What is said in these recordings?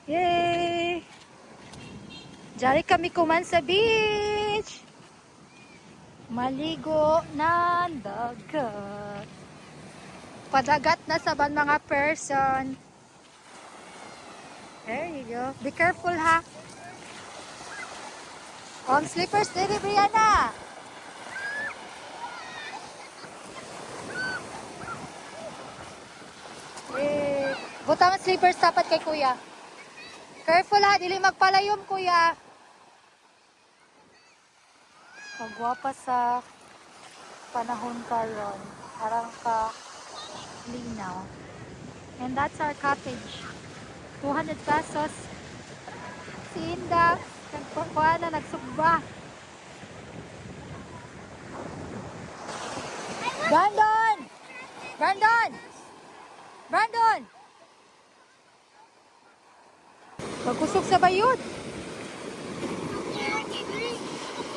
Yay! Diyan kami kuman sa beach. Maligo ng dagat. Padagat na sa ban mga person. There you go. Be careful ha. On slippers dili Brianna. Butang slippers dapat kay kuya. Careful ha, dili magpalayom kuya. Pagwapa sa panahon karon, parang ka linaw. And that's our cottage. 200 pesos. Si Inda, nagpakuha na, nagsugba. Brandon! Brandon! Brandon! Magkusog sa bayot.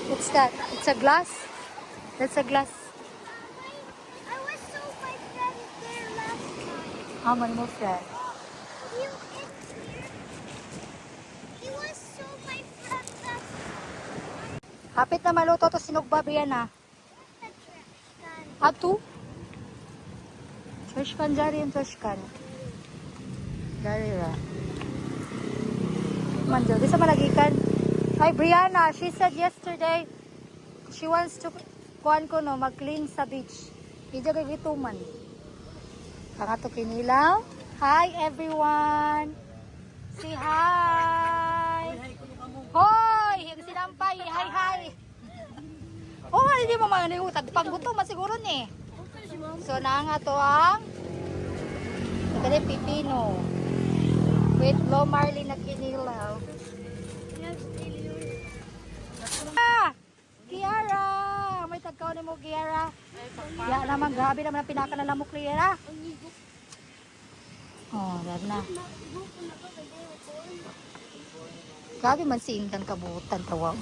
What's that? It's a glass? That's a glass. I was so my friend there last time. How many more friends? He was so my friend last time. Hapit na maluto to sinugba Brianna. The trash can. Ato? Trash can jari yung trash can. Jari ra. Manjo, di sa malagikan. Ay, Brianna, she said yesterday, she wants to, kuhan ko no, mag-clean sa beach. Ija kay gituman. Kanga to kinilaw. Hi, everyone. Say hi. Hoy, sinampay. Hi, hi. Oh, hindi mo mga nangutag. Pagguto, masiguro ni. So, naanga to ang ito pipino. With low marlin na kinilaw. Ah! Kiara! May tagkaw ni mo, Kiara. Ya naman, grabe naman ang pinakanan mo, Kiara. Oh, yan na. Grabe man si Indang kabutan, tawag.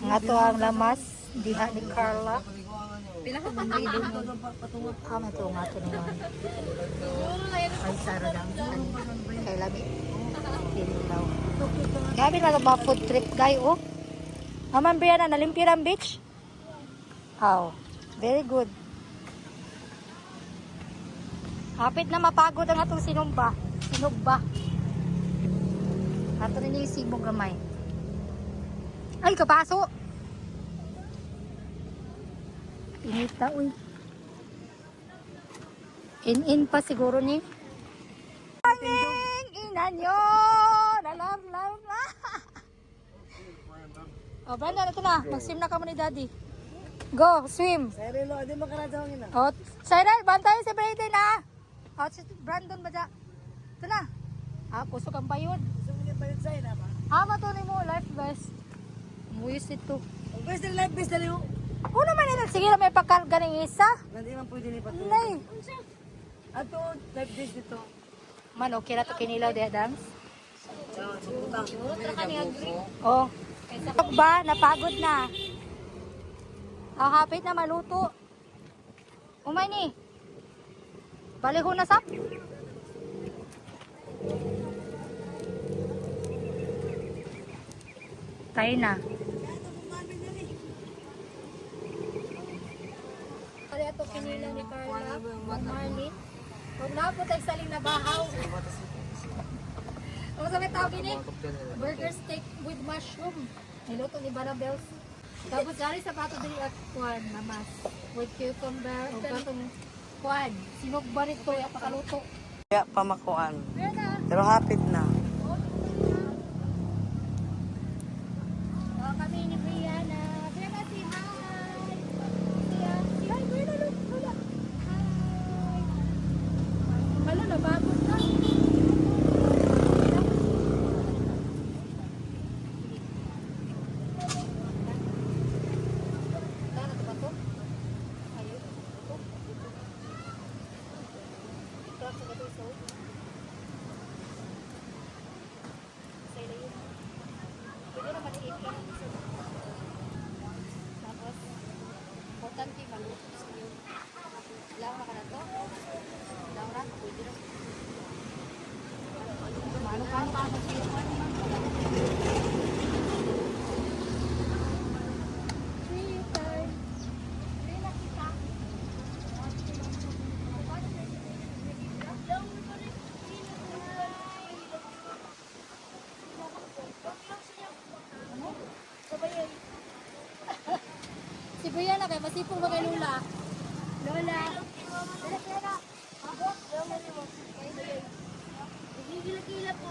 Nga to ang lamas, diha ni Carla. Pinakabanday doon. Ito nga to naman. Ay, saro lang. Kay Lami. Kinilaw. Grabe na ba food trip, guy, oh. Aman, Brianna, nalimpiran beach? How? Very good. Hapit na mapagod ang atong sinumba. Sinugba. Ato rin yung sibong gamay. Ay, kapaso! Inita, uy. In pa siguro ni. Morning! Ina nyo! Alam. Oh, Brandon, ito na. Mag-swim na ka mo ni Daddy. Go, swim. Cyril, hindi mo karadawangin na. Oh, Cyril, bantayan si Brayden ha. Oh, si Brandon ba dyan? Ito na. Ah, kusog ang bayod. Gusto mo yung bayad sa'yo na ba? Hama to ni mo, life vest. Muyos ito. Ang best na life, best na liyo. Oo naman ito. Sige na may pagkarga ng isa. Hindi man pwede ni patuloy. Nay. Ato, life best dito. Man, okay na ito kinilaw, de Adams. Subutang. Oh. Ba, napagod na. Hapit na maluto. Umay ni. Baliho na sap. Tayo na. Kaya ito kinilaw ni Carla. Marlin. Huwag na po tayo saling nabahaw. Ano sa may tawag ini? Burger steak with mushroom. Niluto ni Barabels. Tapos dari sa pato dili at kuan namas. With cucumber o katong kuan. Sinugba nito at pakaluto. Kaya pamakuan. Meron na. Pero hapit na. Oh, kami ni Brianna. Brianna, say hi. Say hi, Brianna, look. Hala. Hi. Hala, nabagod na. Tapos, importante maluto sa iyo. Laura ka na to? Laura, pwede na. Mano Si Brianna kay masipong ba kay Lola? Lola. Lola, Abot. Lola, Gila-gila po.